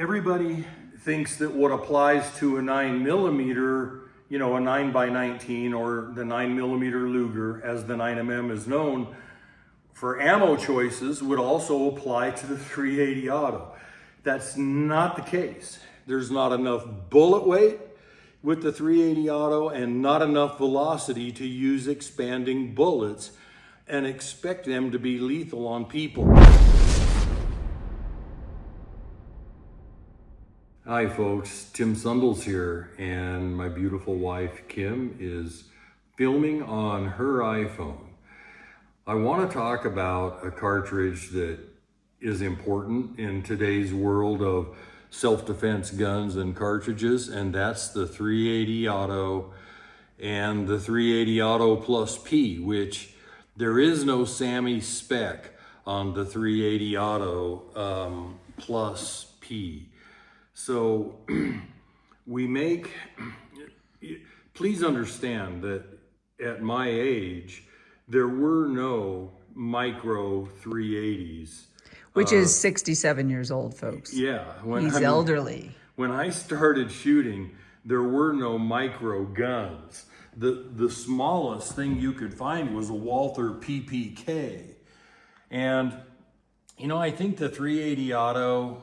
everybody thinks that what applies to a 9mm, a 9x19 or the 9mm Luger, as the 9mm is known, for ammo choices would also apply to the 380 auto. That's not the case. There's not enough bullet weight with the 380 auto and not enough velocity to use expanding bullets and expect them to be lethal on people. Hi folks, Tim Sundles here, and my beautiful wife Kim is filming on her iPhone. I want to talk about a cartridge that is important in today's world of self-defense guns and cartridges, and that's the 380 Auto and the 380 Auto Plus P, which there is no SAMI spec on the 380 Auto Plus P. So please understand that at my age, there were no micro 380s. Which is 67 years old, folks. Yeah. He's elderly. When I started shooting, there were no micro guns. The smallest thing you could find was a Walther PPK. And, I think the 380 Auto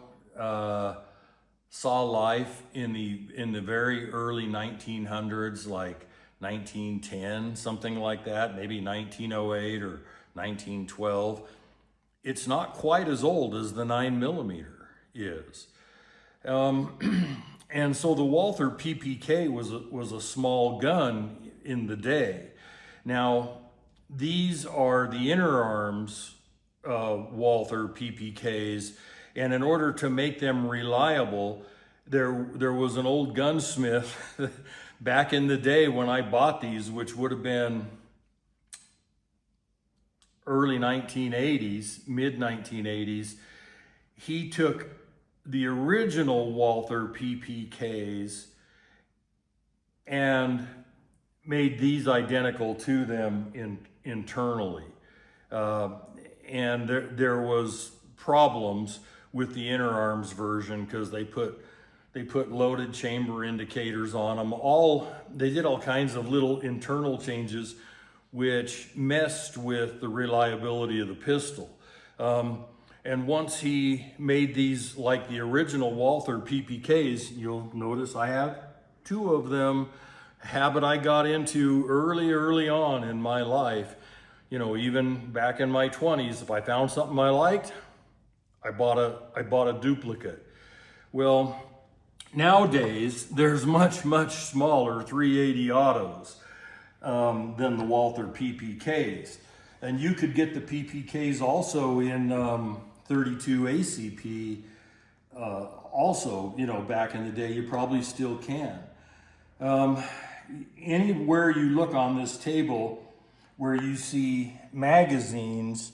saw life in the very early 1900s, like 1910, something like that, maybe 1908 or 1912. It's not quite as old as the 9mm is. And so the Walther PPK was a small gun in the day. Now, these are the inner arms Walther PPKs, and in order to make them reliable, there was an old gunsmith back in the day when I bought these, which would have been early 1980s, mid 1980s. He took the original Walther PPKs and made these identical to them internally. And there was problems with the inner arms version because they put loaded chamber indicators on them. They did all kinds of little internal changes which messed with the reliability of the pistol. And once he made these like the original Walther PPKs, you'll notice I have two of them, a habit I got into early on in my life. Even back in my 20s, if I found something I liked, I bought a duplicate. Well, nowadays, there's much smaller 380 autos than the Walther PPKs. And you could get the PPKs also in 32 ACP also, back in the day. You probably still can. Anywhere you look on this table where you see magazines,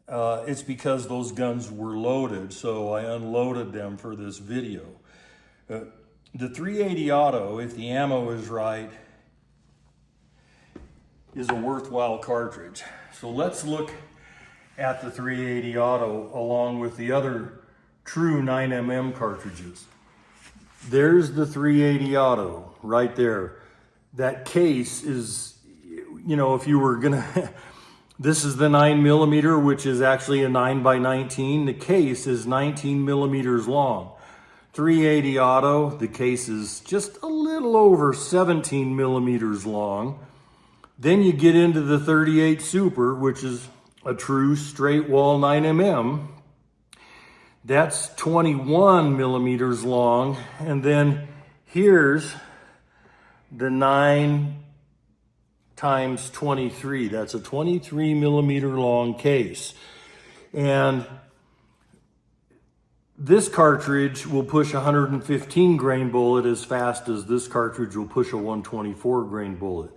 it's because those guns were loaded, so I unloaded them for this video. The 380 Auto, if the ammo is right, is a worthwhile cartridge. So let's look at the 380 Auto along with the other true 9mm cartridges. There's the 380 Auto right there. That case is, if you were gonna, this is the 9mm, which is actually a 9x19. The case is 19 millimeters long. 380 Auto, the case is just a little over 17 millimeters long. Then you get into the 38 Super, which is a true straight wall 9mm. That's 21 millimeters long. And then here's the 9x23. That's a 23 millimeter long case. And this cartridge will push a 115 grain bullet as fast as this cartridge will push a 124 grain bullet,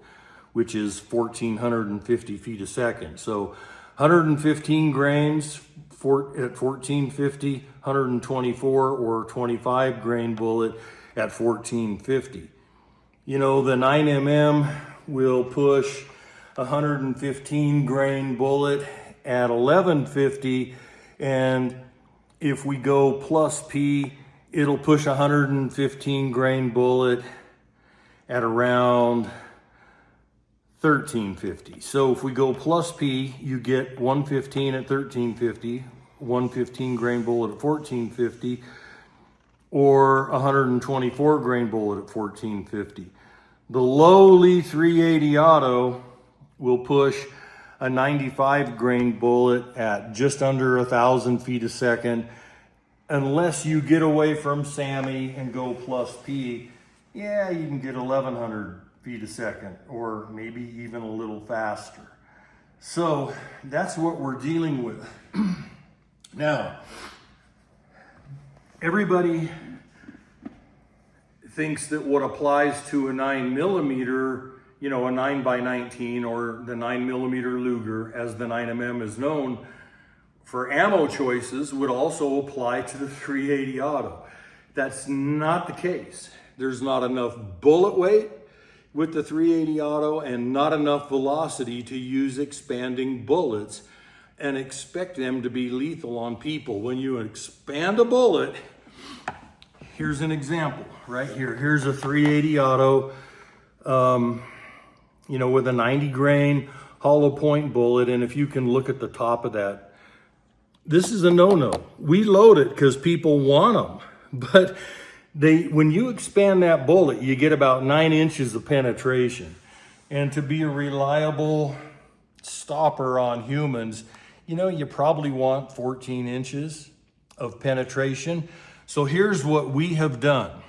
which is 1,450 feet a second. So 115 grains at 1450, 124 or 25 grain bullet at 1450. The 9mm will push 115 grain bullet at 1150, and if we go plus P, it'll push a 115 grain bullet at around 1350. So if we go plus P, you get 115 at 1350, 115 grain bullet at 1450, or 124 grain bullet at 1450. The lowly 380 auto will push a 95 grain bullet at just under 1,000 feet a second, unless you get away from Sammy and go plus P. Yeah, you can get 1,100 feet a second, or maybe even a little faster. So that's what we're dealing with. Now, everybody thinks that what applies to a 9mm, a 9x19 or the 9mm Luger, as the 9mm is known, for ammo choices would also apply to the 380 auto. That's not the case. There's not enough bullet weight with the 380 auto and not enough velocity to use expanding bullets and expect them to be lethal on people. When you expand a bullet, here's an example right here. Here's a 380 auto, with a 90 grain hollow point bullet. And if you can look at the top of that, this is a no-no. We load it because people want them, but when you expand that bullet, you get about 9 inches of penetration. And to be a reliable stopper on humans, you probably want 14 inches of penetration. So here's what we have done.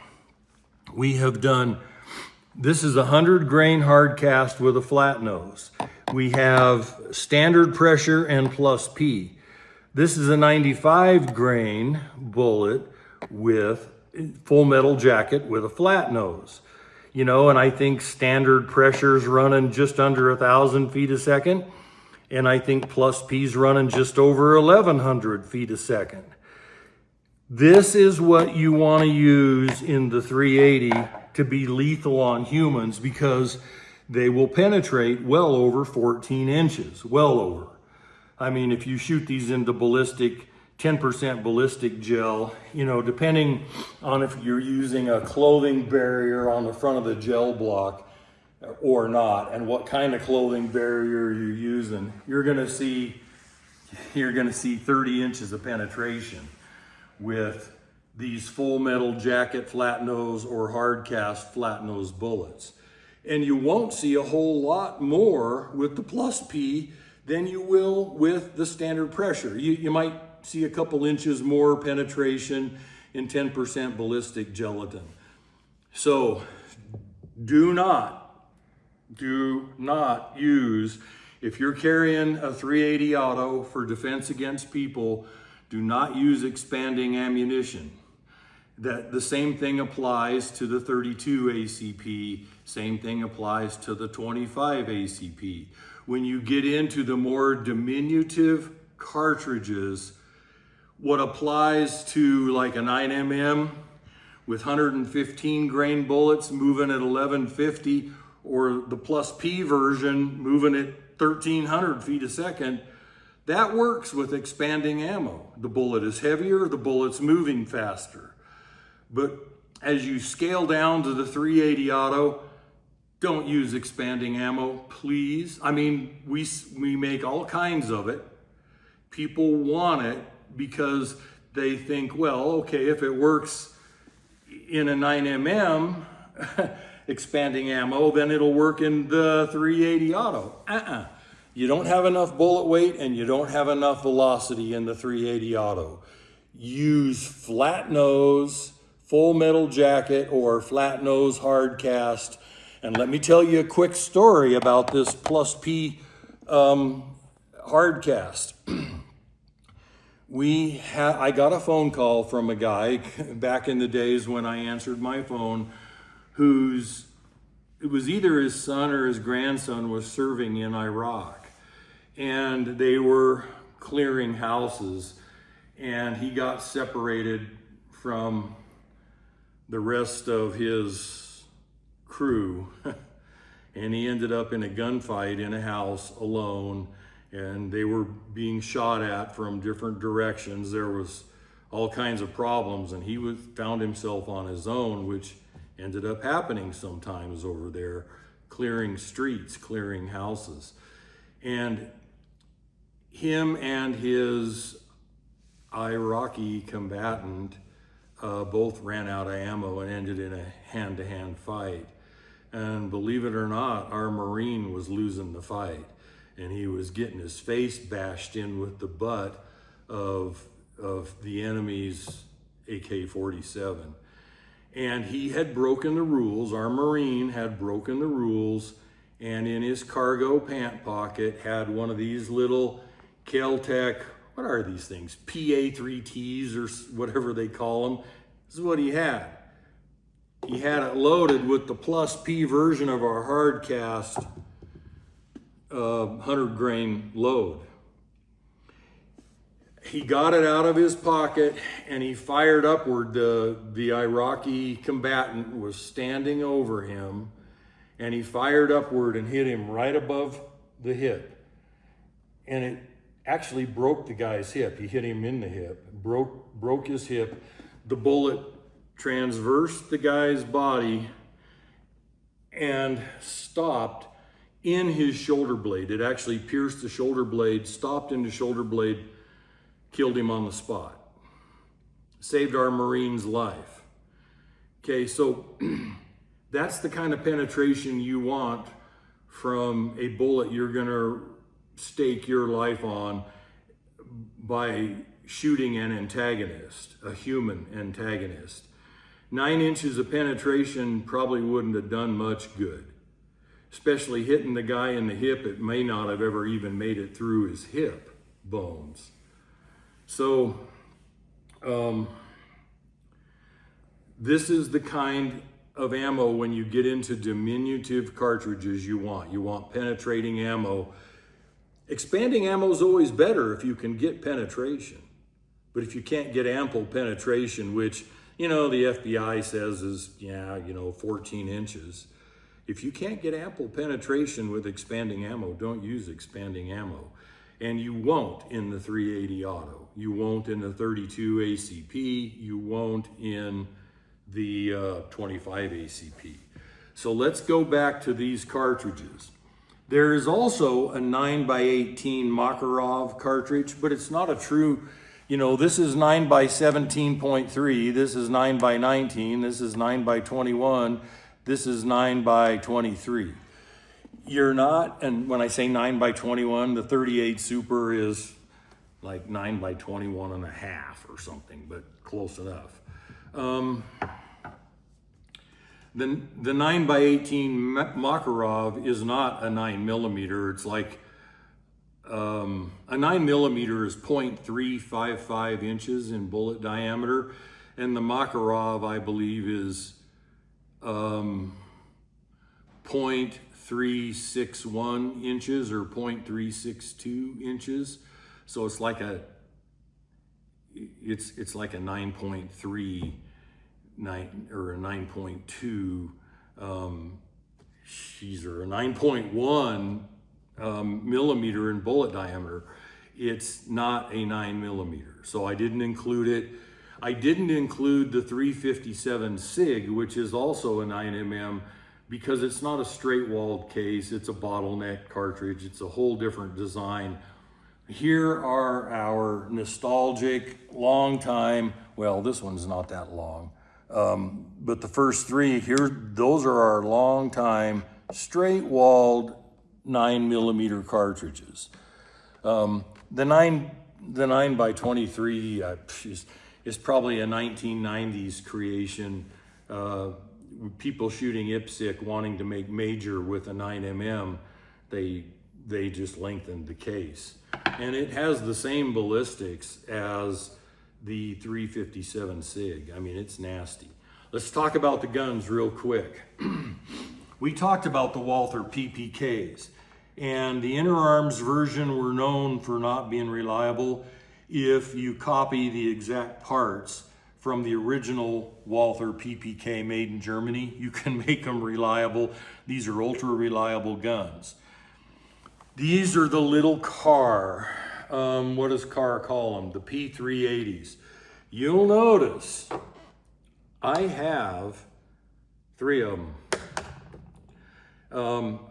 This is a 100 grain hard cast with a flat nose. We have standard pressure and plus P. This is a 95 grain bullet with full metal jacket with a flat nose. And I think standard pressure's running just under 1,000 feet a second. And I think plus P's running just over 1,100 feet a second. This is what you want to use in the 380 to be lethal on humans, because they will penetrate well over 14 inches, well over. I mean, if you shoot these into ballistic, 10% ballistic gel, depending on if you're using a clothing barrier on the front of the gel block or not, and what kind of clothing barrier you're using, you're gonna see 30 inches of penetration with these full metal jacket flat nose or hard cast flat nose bullets. And you won't see a whole lot more with the plus P than you will with the standard pressure. You might see a couple inches more penetration in 10% ballistic gelatin. So do not use, if you're carrying a 380 auto for defense against people, do not use expanding ammunition. That the same thing applies to the 32 ACP, same thing applies to the 25 ACP. When you get into the more diminutive cartridges, what applies to like a 9mm with 115 grain bullets moving at 1150, or the plus P version moving at 1,300 feet a second, that works with expanding ammo. The bullet is heavier, the bullet's moving faster. But as you scale down to the 380 auto, don't use expanding ammo, please. I mean, we make all kinds of it. People want it because they think, well, okay, if it works in a 9mm expanding ammo, then it'll work in the 380 auto. You don't have enough bullet weight and you don't have enough velocity in the 380 auto. Use flat nose, full metal jacket, or flat nose hard cast. And let me tell you a quick story about this plus P hard cast. I got a phone call from a guy back in the days when I answered my phone, it was either his son or his grandson was serving in Iraq, and they were clearing houses, and he got separated from the rest of his crew and he ended up in a gunfight in a house alone, and they were being shot at from different directions. There was all kinds of problems, and he found himself on his own, which ended up happening sometimes over there, clearing streets, clearing houses. And him and his Iraqi combatant both ran out of ammo and ended in a hand-to-hand fight. And believe it or not, our Marine was losing the fight, and he was getting his face bashed in with the butt of the enemy's AK-47. And he had broken the rules. Our Marine had broken the rules, and in his cargo pant pocket had one of these little Kel-Tec, what are these things? PA3Ts or whatever they call them. This is what he had. He had it loaded with the plus P version of our hard cast 100 grain load. He got it out of his pocket and he fired upward. The Iraqi combatant was standing over him, and he fired upward and hit him right above the hip. And it actually broke the guy's hip. He hit him in the hip, broke his hip. The bullet transversed the guy's body and stopped in his shoulder blade. It actually pierced the shoulder blade, stopped in the shoulder blade, killed him on the spot. Saved our Marine's life. Okay, so that's the kind of penetration you want from a bullet you're gonna stake your life on by shooting an antagonist, a human antagonist. 9 inches of penetration probably wouldn't have done much good. Especially hitting the guy in the hip, it may not have ever even made it through his hip bones. So, this is the kind of ammo when you get into diminutive cartridges you want. You want penetrating ammo. Expanding ammo is always better if you can get penetration. But if you can't get ample penetration, which, the FBI says is, 14 inches. If you can't get ample penetration with expanding ammo, don't use expanding ammo. And you won't in the 380 auto. You won't in the 32 ACP. You won't in the 25 ACP. So let's go back to these cartridges. There is also a 9x18 Makarov cartridge, but it's not a true, this is 9x17.3, this is 9x19, this is 9x21, this is 9x23. You're not, and when I say 9x21, the 38 Super is like 9x21 and a half or something, but close enough. The 9x18 Makarov is not a 9mm. It's like a 9mm is 0.355 inches in bullet diameter, and the Makarov, I believe, is 0.361 inches or 0.362 inches. So it's like a 9.3 or a 9.2 or a 9.1 millimeter in bullet diameter. It's not a 9mm, so I didn't include it. I didn't include the 357 SIG, which is also a 9mm, because it's not a straight-walled case. It's a bottleneck cartridge. It's a whole different design. Here are our nostalgic, long time, well, this one's not that long, but the first three here, those are our long time, straight-walled 9mm cartridges. The 9x23 is probably a 1990s creation. People shooting IPSC wanting to make major with a 9mm, they just lengthened the case. And it has the same ballistics as the 357 SIG. I mean, it's nasty. Let's talk about the guns real quick. We talked about the Walther PPKs, and the inner arms version were known for not being reliable. If you copy the exact parts from the original Walther PPK made in Germany, you can make them reliable. These are ultra reliable guns. These are the little Car. What does Car call them? The P380s. You'll notice I have 3 of them.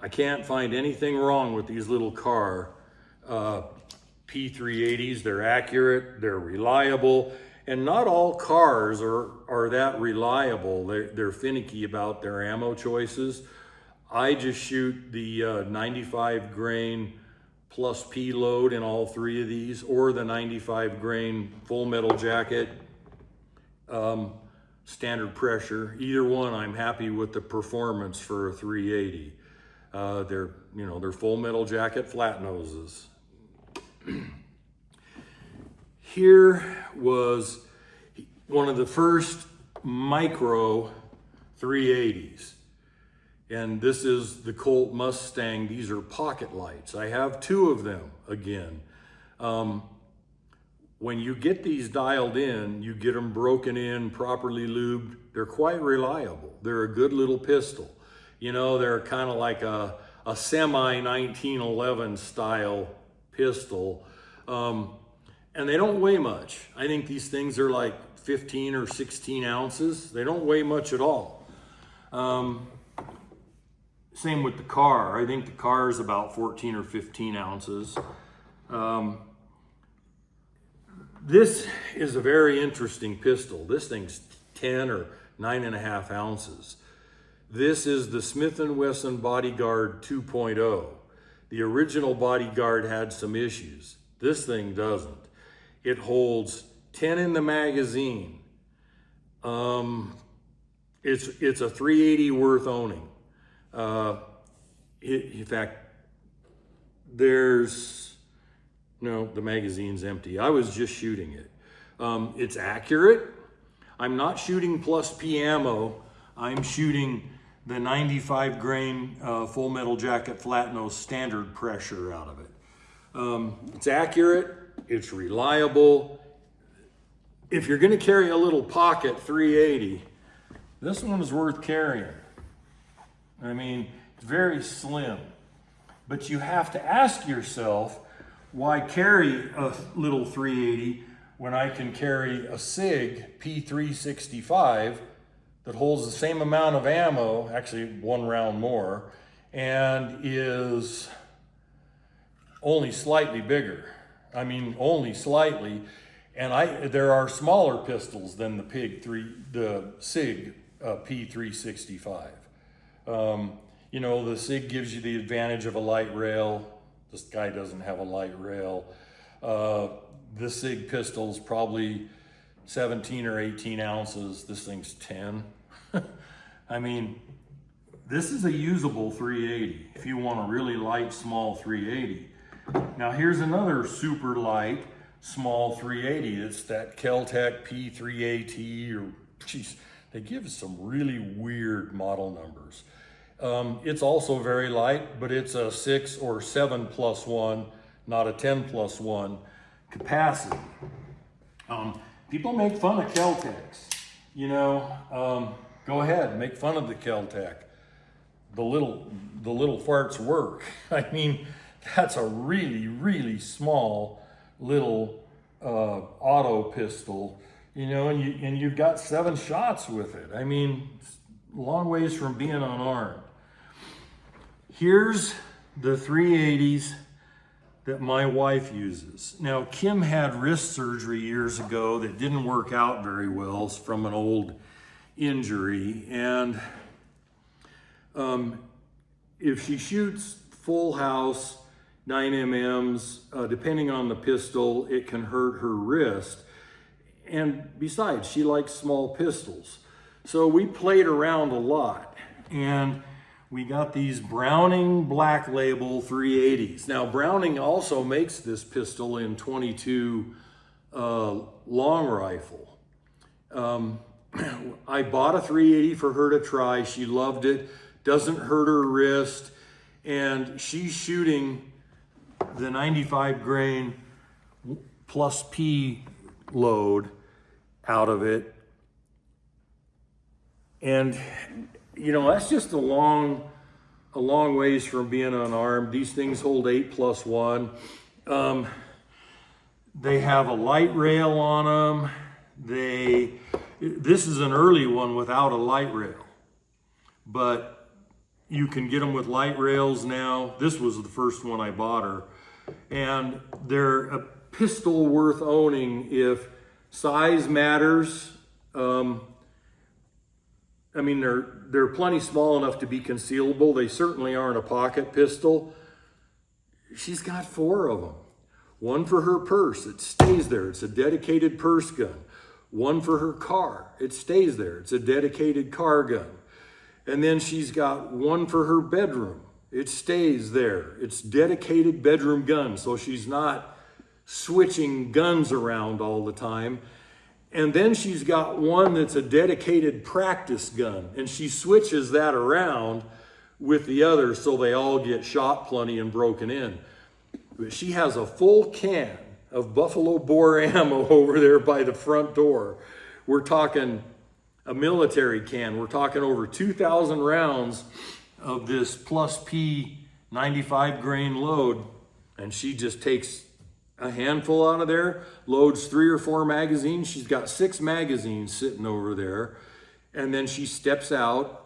I can't find anything wrong with these little car P380s. They're accurate, they're reliable, and not all cars are that reliable. They're finicky about their ammo choices. I just shoot the 95 grain plus P load in all 3 of these, or the 95 grain full metal jacket standard pressure. Either one, I'm happy with the performance for a 380. They're full metal jacket flat noses. Here was one of the first micro 380s. And this is the Colt Mustang. These are pocket lights. I have 2 of them again. When you get these dialed in, you get them broken in, properly lubed. They're quite reliable. They're a good little pistol. You know, they're kind of like a semi 1911 style pistol. And they don't weigh much. I think these things are like 15 or 16 ounces. They don't weigh much at all. Same with the car. I think the car is about 14 or 15 ounces. This is a very interesting pistol. This thing's 10 or 9.5 ounces. This is the Smith & Wesson Bodyguard 2.0. The original Bodyguard had some issues. This thing doesn't. It holds 10 in the magazine. It's a 380 worth owning. In fact, the magazine's empty. I was just shooting it. It's accurate. I'm not shooting plus P ammo. I'm shooting the 95 grain full metal jacket flat nose standard pressure out of it. It's accurate. It's reliable. If you're going to carry a little pocket 380, this one is worth carrying. I mean, it's very slim. But you have to ask yourself, why carry a little 380 when I can carry a SIG P365 that holds the same amount of ammo, actually 1 round more, and is only slightly bigger. I mean, only slightly. And there are smaller pistols than the SIG P365. The SIG gives you the advantage of a light rail. This guy doesn't have a light rail. The SIG pistol's probably 17 or 18 ounces. This thing's 10. I mean, this is a usable 380 if you want a really light, small 380. Now here's another super light, small 380. It's that Kel-Tec P3AT, they give some really weird model numbers. It's also very light, but it's a 6 or 7+1, not a 10+1 capacity. People make fun of Kel-Tecs. Go ahead, make fun of the Kel-Tec. The little farts work. I mean, that's a really, really small little auto pistol, and you've got 7 shots with it. I mean, it's a long ways from being unarmed. Here's the 380s that my wife uses. Now, Kim had wrist surgery years ago that didn't work out very well from an old injury. And if she shoots full house 9mm, depending on the pistol, it can hurt her wrist. And besides, she likes small pistols. So we played around a lot. And we got these Browning Black Label 380s. Now, Browning also makes this pistol in .22 long rifle. I bought a 380 for her to try. She loved it. Doesn't hurt her wrist. And she's shooting the 95 grain plus P load out of it. And that's just a long ways from being unarmed. These things hold 8+1. They have a light rail on them. This is an early one without a light rail, but you can get them with light rails now. This was the first one I bought her, and they're a pistol worth owning if size matters. I mean, they're plenty small enough to be concealable. They certainly aren't a pocket pistol. She's got 4 of them. One for her purse, it stays there. It's a dedicated purse gun. One for her car, it stays there. It's a dedicated car gun. And then she's got one for her bedroom. It stays there. It's dedicated bedroom gun, so she's not switching guns around all the time. And then she's got one that's a dedicated practice gun, and she switches that around with the others so they all get shot plenty and broken in. But she has a full can of buffalo bore ammo over there by the front door. We're talking a military can. We're talking over 2,000 rounds of this plus P 95 grain load, and she just takes a handful out of there, loads 3 or 4 magazines. She's got 6 magazines sitting over there, and then she steps out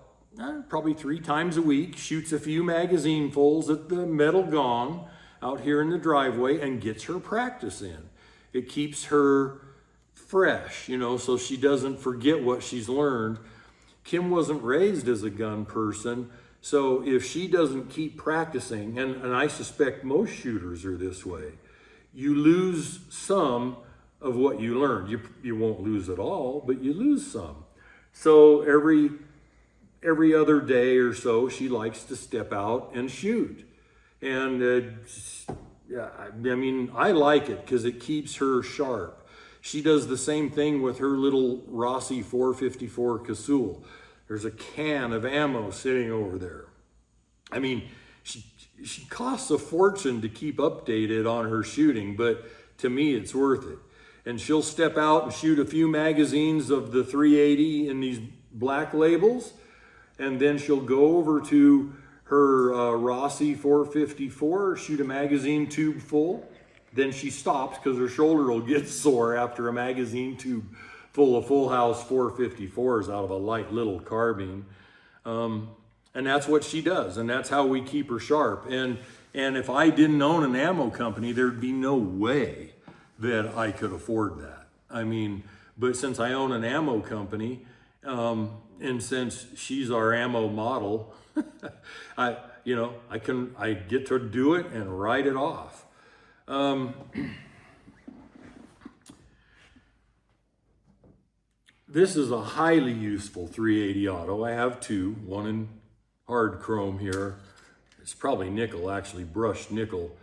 probably 3 times a week, shoots a few magazine fulls at the metal gong out here in the driveway, and gets her practice in. It keeps her fresh, you know, so she doesn't forget what she's learned. Kim wasn't raised as a gun person, so if she doesn't keep practicing, and I suspect most shooters are this way, you lose some of what you learned. You won't lose it all, but you lose some. So every other day or so, she likes to step out and shoot. And yeah, I mean, I like it because it keeps her sharp. She does the same thing with her little Rossi 454 Casull. There's a can of ammo sitting over there. I mean, she costs a fortune to keep updated on her shooting, but to me, it's worth it. And she'll step out and shoot a few magazines of the 380 in these black labels, and then she'll go over to her Rossi 454, shoot a magazine tube full. Then she stops because her shoulder will get sore after a magazine tube full of full house 454s out of a light little carbine. And that's what she does, and that's how we keep her sharp. And if I didn't own an ammo company, there'd be no way that I could afford that. I mean, but since I own an ammo company, and since she's our ammo model, I get to do it and write it off. This is a highly useful 380 auto. I have 2, one in hard chrome here. It's probably nickel, actually brushed nickel.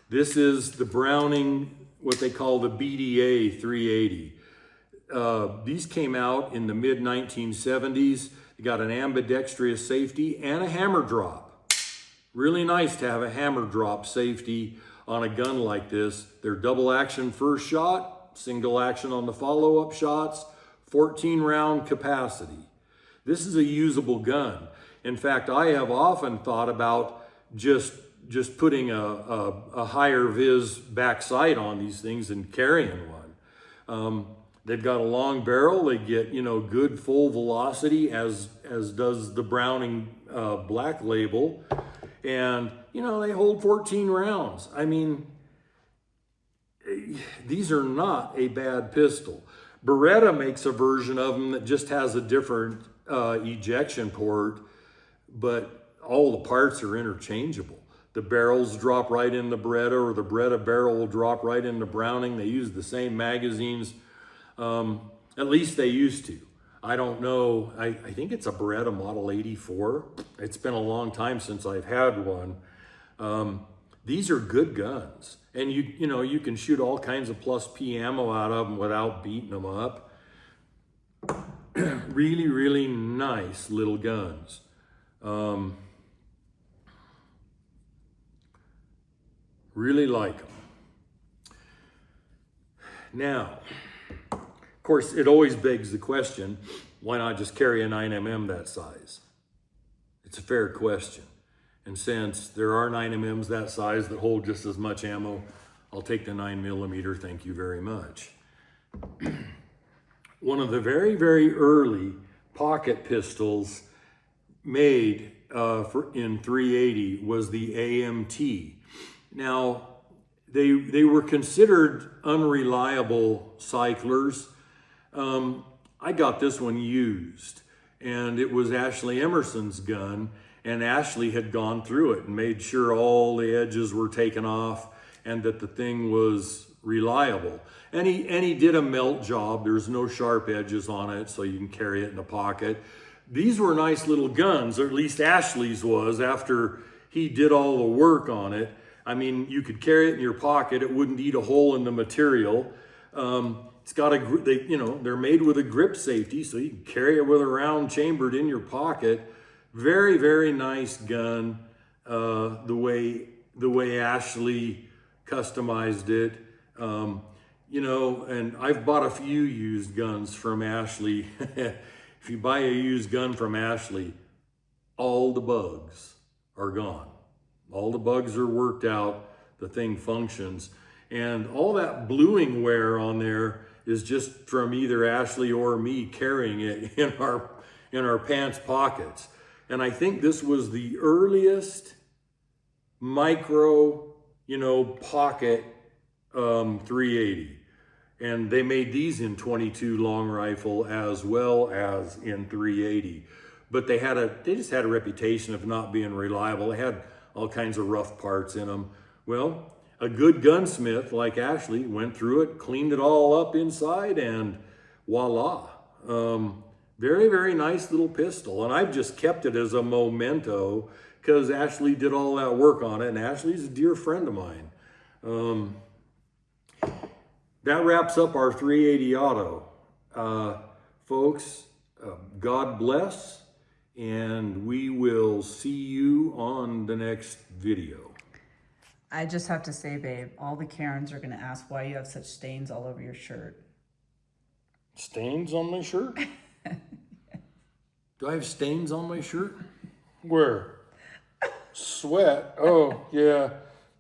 This is the Browning, what they call the BDA 380. These came out in the mid 1970s. They got an ambidextrous safety and a hammer drop. Really nice to have a hammer drop safety on a gun like this. They're double action first shot, single action on the follow-up shots, 14 round capacity. This is a usable gun. In fact, I have often thought about just putting a higher vis backside on these things and carrying one. They've got a long barrel. They get, good full velocity as does the Browning Black Label. And, they hold 14 rounds. I mean, these are not a bad pistol. Beretta makes a version of them that just has a different ejection port, but all the parts are interchangeable. The barrels drop right in the Beretta, or the Beretta barrel will drop right in the Browning. They use the same magazines. At least they used to. I don't know. I think it's a Beretta Model 84. It's been a long time since I've had one. These are good guns. And you can shoot all kinds of plus P ammo out of them without beating them up. Really, really nice little guns. Really like them. Now, of course, it always begs the question, why not just carry a 9mm that size? It's a fair question. And since there are 9mm that size that hold just as much ammo, I'll take the 9mm, thank you very much. one of the very, very early pocket pistols made in 380 was the AMT. Now, they were considered unreliable cyclers. I got this one used, and it was Ashley Emerson's gun, and Ashley had gone through it and made sure all the edges were taken off and that the thing was reliable. And he did a melt job. There's no sharp edges on it, so you can carry it in the pocket. These were nice little guns, or at least Ashley's was, after he did all the work on it. I mean, you could carry it in your pocket. It wouldn't eat a hole in the material. It's got they're made with a grip safety, so you can carry it with a round chambered in your pocket. Very, very nice gun. The way Ashley customized it. And I've bought a few used guns from Ashley. If you buy a used gun from Ashley, all the bugs are gone. All the bugs are worked out. The thing functions. And all that bluing wear on there is just from either Ashley or me carrying it in our pants pockets. And I think this was the earliest micro, pocket 380. And they made these in 22 long rifle as well as in 380. But they just had a reputation of not being reliable. They had all kinds of rough parts in them. Well, a good gunsmith like Ashley went through it, cleaned it all up inside, and voila. Very, very nice little pistol. And I've just kept it as a memento because Ashley did all that work on it, and Ashley's a dear friend of mine. That wraps up our 380 auto. Folks, God bless, and we will see you on the next video. I just have to say, babe, all the Karens are going to ask why you have such stains all over your shirt. Stains on my shirt? Do I have stains on my shirt? Where? Sweat. Oh, yeah.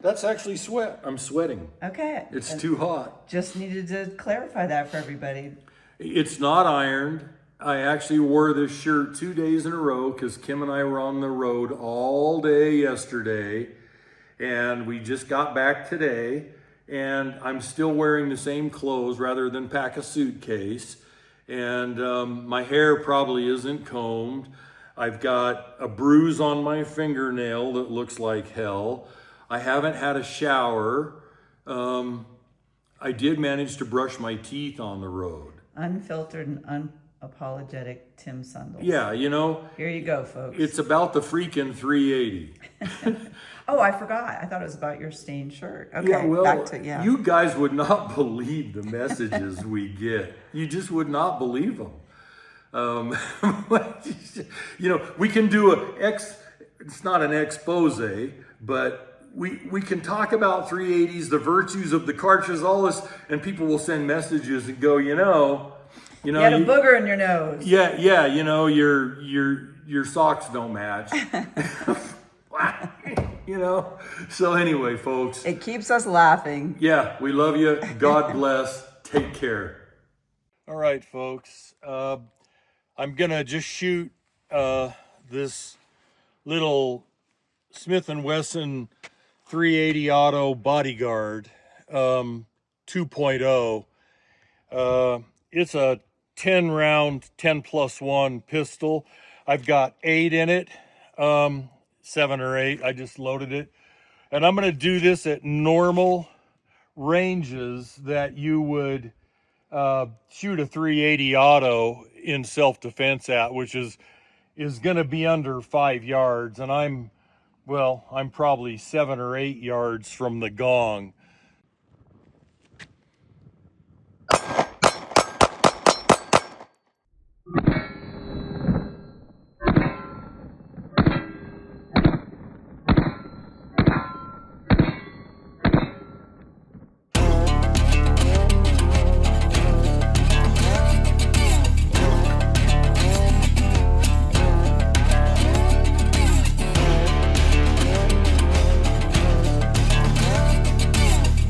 That's actually sweat. I'm sweating. Okay. It's too hot. Just needed to clarify that for everybody. It's not ironed. I actually wore this shirt 2 days in a row because Kim and I were on the road all day yesterday. And we just got back today. And I'm still wearing the same clothes rather than pack a suitcase. And my hair probably isn't combed. I've got a bruise on my fingernail that looks like hell. I haven't had a shower. I did manage to brush my teeth on the road. Unfiltered and unapologetic Tim Sundles. Yeah, Here you go, folks. It's about the freaking 380. Oh, I forgot. I thought it was about your stained shirt. Okay, yeah, well, back to, yeah. You guys would not believe the messages we get. You just would not believe them. We can do it's not an expose, but we can talk about 380s, the virtues of the cartridge, all this, and people will send messages and go, you had a booger in your nose. Yeah, your socks don't match. So anyway, folks. It keeps us laughing. Yeah, we love you. God bless. Take care. All right, folks. I'm going to just shoot this little Smith & Wesson 380 Auto Bodyguard 2.0. It's a 10 round, 10+1 pistol. I've got 8 in it. 7 or 8. I just loaded it. And I'm going to do this at normal ranges that you would shoot a 380 auto in self-defense at, which is going to be under 5 yards. And I'm probably 7 or 8 yards from the gong.